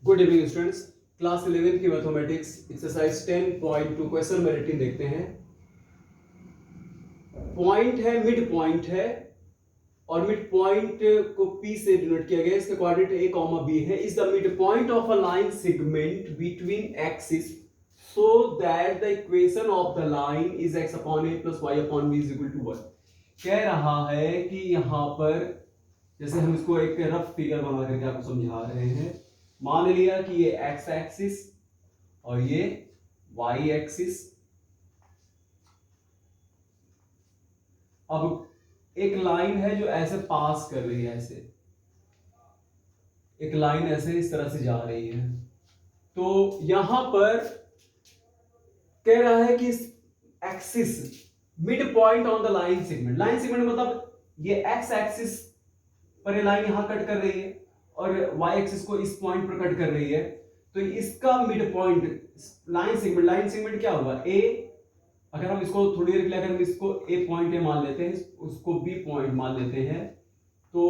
Good evening students. Class 11 की mathematics exercise 10.2 question number 18 देखते हैं। पॉइंट है, मिड पॉइंट है और मिड पॉइंट को P से डिनोट किया गया है। इसका कोऑर्डिनेट a कॉमा b है। Is the mid point of a line segment between axis so that the equation of the line is x upon a plus y upon b is equal to 1। कह रहा है कि यहां पर जैसे हम इसको एक रफ फिगर बना करके आपको समझा रहे हैं। मान लिया कि ये x एक्सिस और ये y एक्सिस। अब एक लाइन है जो ऐसे पास कर रही है, ऐसे एक लाइन ऐसे इस तरह से जा रही है। तो यहां पर कह रहा है कि axis mid point on the line segment. Line segment मतलब ये x एक्सिस पर ये लाइन यहां कट कर रही है और y एक्सिस को इस पॉइंट पर कट कर रही है। तो इसका मिड पॉइंट लाइन सेगमेंट क्या होगा a। अगर हम इसको थोड़ी देर के लिए अगर हम इसको a पॉइंट मान लेते हैं, उसको b पॉइंट मान लेते हैं, तो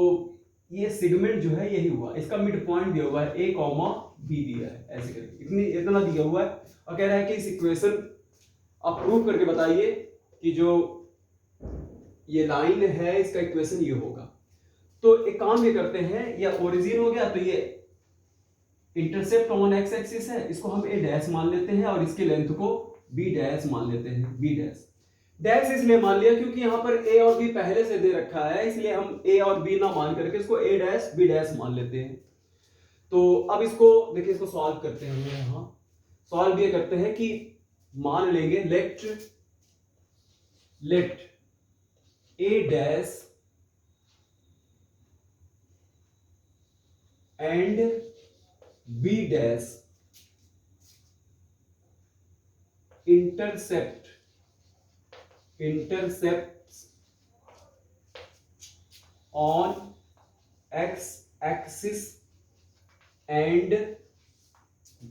ये सेगमेंट जो है यही हुआ। इसका मिड पॉइंट दिया हुआ है a कॉमा b दिया है, ऐसे करके इतना दिया हुआ है। और कह रहा है कि इस इक्वेशन आप प्रूव करके बताइए कि जो ये लाइन है इसका इक्वेशन ये होगा। तो एक काम ये करते हैं, या ओरिजिन हो गया तो ये इंटरसेप्ट ऑन एक्स एक्सिस है, इसको हम a डैश मान लेते हैं और इसके लेंथ को b डैश मान लेते हैं। b डैश डैश इसलिए मान लिया क्योंकि यहां पर a और b पहले से दे रखा है, इसलिए हम a और b ना मान करके इसको a डैश b डैश मान लेते हैं। तो अब इसको देखिए, इसको सॉल्व करते हैं। हम यहां सॉल्व ये करते हैं कि मान लेंगे let a dash and b dash intercepts on x axis and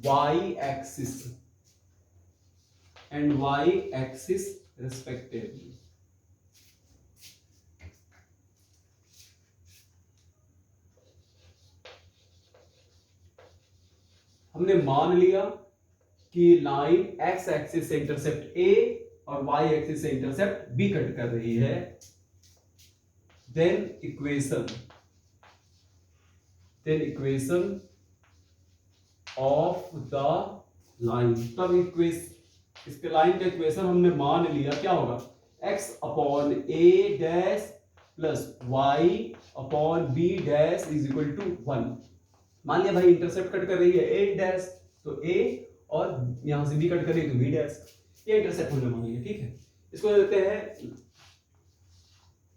y axis respectively। हमने मान लिया कि लाइन x एक्सिस से इंटरसेप्ट a और y एक्सिस से इंटरसेप्ट b कट कर रही है। Then equation of the line, तब इसके लाइन का इक्वेशन हमने मान लिया क्या होगा, x upon a dash plus y upon b dash is equal to 1। मान लिया भाई इंटरसेप्ट कट कर रही है a डैश, तो a और यहां से b कट कर रही है तो b डैश, ये इंटरसेप्ट हमने मान लिया। ठीक है, इसको देते हैं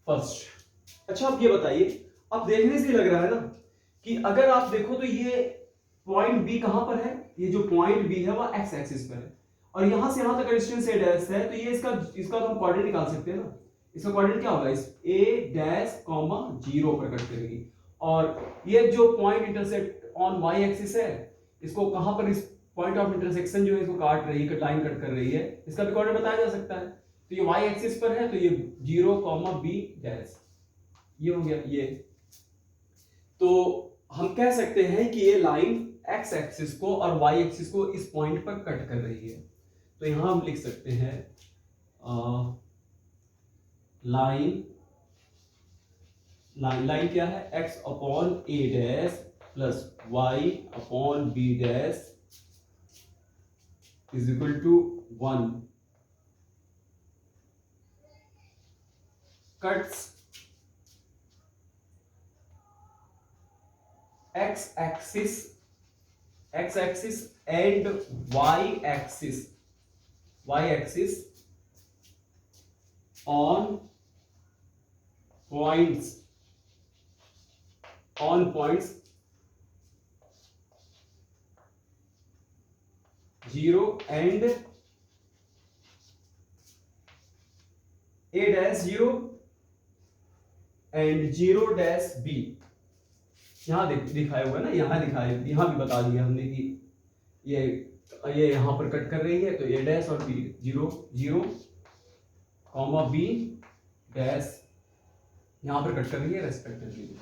फर्स्ट। अच्छा अब ये बताइए, अब देखने से लग रहा है ना कि अगर आप देखो तो ये पॉइंट b कहां पर है, ये जो पॉइंट b है वो x एक्सिस पर है और यहां से यहां तक डिस्टेंस a डैश है। तो ये इसका तो हम कोऑर्डिनेट निकाल सकते हैं ना। इसका कोऑर्डिनेट क्या होगा, इस a डैश कॉमा 0 पर कट करेगी। और ये जो point intersect on y axis है, इसको कहां पर, इस पॉइंट ऑफ इंटरसेक्शन जो है इसको काट रही है, लाइन कट कर रही है, इसका भी कोऑर्डिनेट बताया जा सकता है। तो ये y एक्सिस पर है तो ये 0 b डैश, ये हो गया ये। तो हम कह सकते हैं कि ये लाइन x एक्सिस को और y एक्सिस को इस पॉइंट पर कट कर रही है। तो यहां हम लिख सकते हैं लाइन क्या है, x upon a dash plus y upon b dash is equal to 1 cuts x axis and y axis on points 0 and a dash 0 and 0 dash b। यहां दिखाया हुआ है ना, यहां भी बता दिया हमने कि ये यहां पर कट कर रही है, तो ए डैश और बी 0 0 कॉमा बी डैश यहां पर कट कर रही है रेस्पेक्टिवली।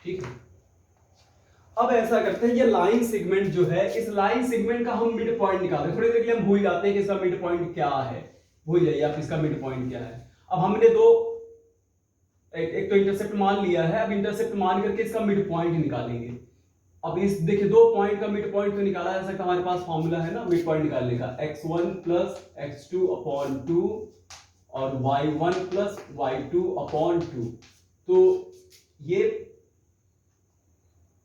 ठीक है। अब ऐसा करते हैं, ये लाइन सेगमेंट जो है, इस लाइन सेगमेंट का हम मिड पॉइंट निकालते हैं। थोड़ी देर के लिए हम भूल जाते हैं कि इसका मिड पॉइंट क्या है, भूल जाइए आप इसका मिड पॉइंट क्या है। अब हमने एक तो इंटरसेप्ट मान लिया है, अब इंटरसेप्ट मान करके इसका मिड पॉइंट निकालेंगे। अब इस देखिए, दो पॉइंट का मिड पॉइंट तो निकाला जा सकता है, हमारे पास फॉर्मूला है ना मिड पॉइंट निकालने का, x1 प्लस x2 अपॉन 2 और y1 प्लस y2 अपॉन 2। तो ये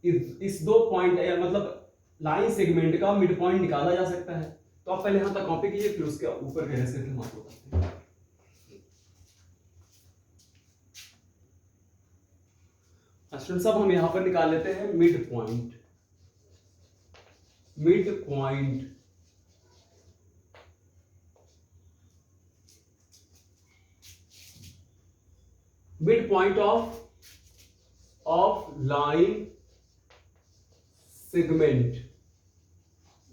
इस दो पॉइंट मतलब लाइन सेगमेंट का मिड पॉइंट निकाला जा सकता है। तो आप पहले यहां तक कॉपी कीजिए, फिर उसके ऊपर कैसे करके हम आपको बताते हैं। स्टूडेंट साहब, हम यहां पर निकाल लेते हैं mid point. Mid point mid point of line segment.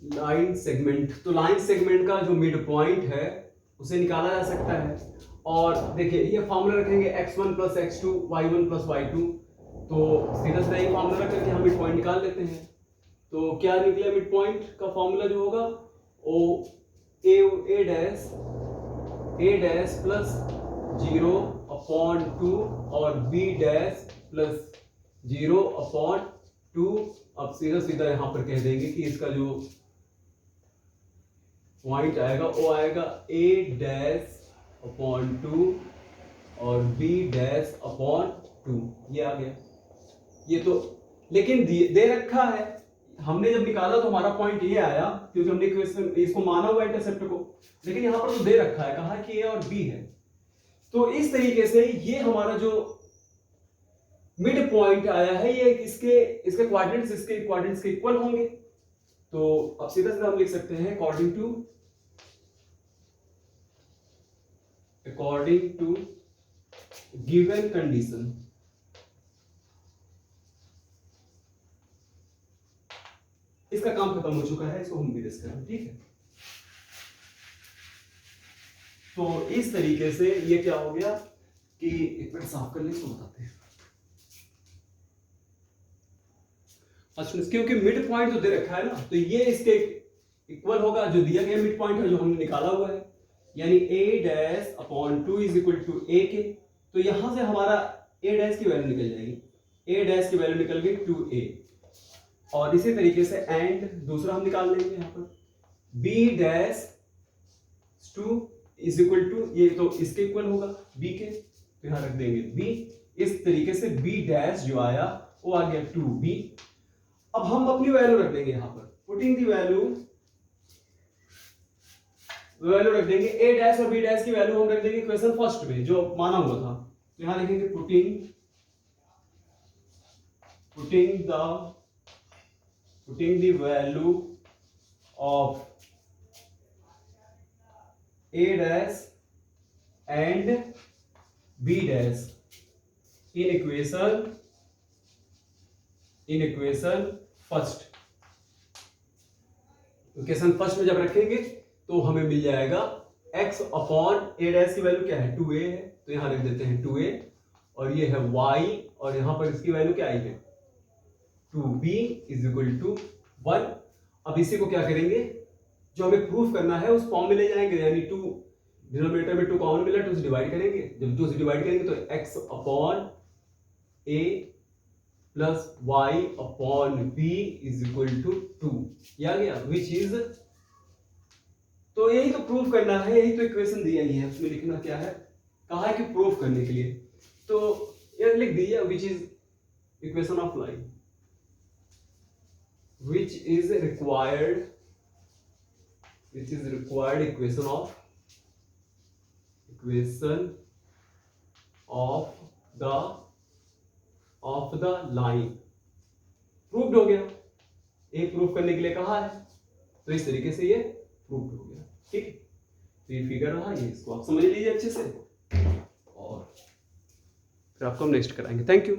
Line segment, तो लाइन सेगमेंट का जो मिड पॉइंट है उसे निकाला जा सकता है। और देखिए, ये फॉर्मूला रखेंगे x1 plus x2 y1 plus y2, तो सीधा सीधा ये फॉर्मूला रख करके हम मिड पॉइंट निकाल लेते हैं। तो क्या निकला मिड पॉइंट का फॉर्मूला जो होगा, ओ ए डैश प्लस 0 अपॉन 2 और बी डैश प्लस 0 अपॉन 2। अब सीधा सीधा यहां पर कह देंगे कि इसका जो पॉइंट आएगा वो आएगा a डैश अपॉन 2 और b डैश अपॉन 2। ये आ गया। ये तो लेकिन दे रखा है, हमने जब निकाला तो हमारा पॉइंट ये आया क्योंकि हमने इसको माना हुआ इंटरसेप्ट को, लेकिन यहां पर तो दे रखा है, कहा कि a और b है। तो इस तरीके से ये हमारा जो मिड पॉइंट आया है, ये इसके क्वाड्रेंट्स के इक्वल होंगे। तो अब सीधा सीधा हम लिख सकते हैं अकॉर्डिंग टू गिवन कंडीशन, इसका काम खत्म हो चुका है, इसको हम भी डिस्कस करेंगे, ठीक है। तो इस तरीके से ये क्या हो गया कि एक मिनट साफ कर लें तो बताते हैं। क्योंकि मिड पॉइंट जो दे रखा है ना, तो ये इसके इक्वल होगा जो दिया गया मिड पॉइंट है, जो हमने निकाला हुआ है, यानी a dash upon 2 is equal to a के। तो यहां से हमारा a डैश की वैल्यू निकल जाएगी, a डैश की वैल्यू निकल गई 2a। और इसी तरीके से एंड दूसरा हम निकाल लेंगे यहां पर, b dash 2 is equal to, ये तो इसके इक्वल होगा b के, तो यहां रख देंगे b। इस तरीके से b डैश जो आया वो आ गया 2b। अब हम अपनी वैल्यू रख देंगे यहां पर, पुटिंग दी वैल्यू रख देंगे, a डैश और b डैश की वैल्यू हम रख देंगे क्वेश्चन फर्स्ट में जो माना हुआ था। तो यहां लिखेंगे putting the value of a dash and b dash in equation first. Equation first में जब रखेंगे तो हमें मिल जाएगा x अपॉन a डैश की वैल्यू क्या है, 2a है, तो यहां लिख देते हैं 2a, और ये है y, और यहां पर इसकी वैल्यू क्या आई है 2b इज इक्वल टू 1। अब इसी को क्या करेंगे, जो हमें प्रूफ करना है उस फॉर्म में ले जाएंगे, यानी 2 डिनोमिनेटर में 2 कॉमन मिला, 2 से डिवाइड करेंगे। जब 2 से डिवाइड करेंगे तो x upon a plus y upon b is equal to 2, ये आ गया, विच इज, तो यही तो प्रूफ करना है, यही तो इक्वेशन दिया ही है, उसमें लिखना क्या है, कहा है कि प्रूफ करने के लिए, तो ये लिख दिया which is equation of line, which is required equation of the line। Proved हो गया, एक प्रूफ करने के लिए कहा है, तो इस तरीके से ये प्रूव्ड हो गया, ठीक है। तो ये फिगर रहा, ये इसको आप समझ लीजिए अच्छे से, और फिर आपको हम नेक्स्ट कराएंगे। Thank you.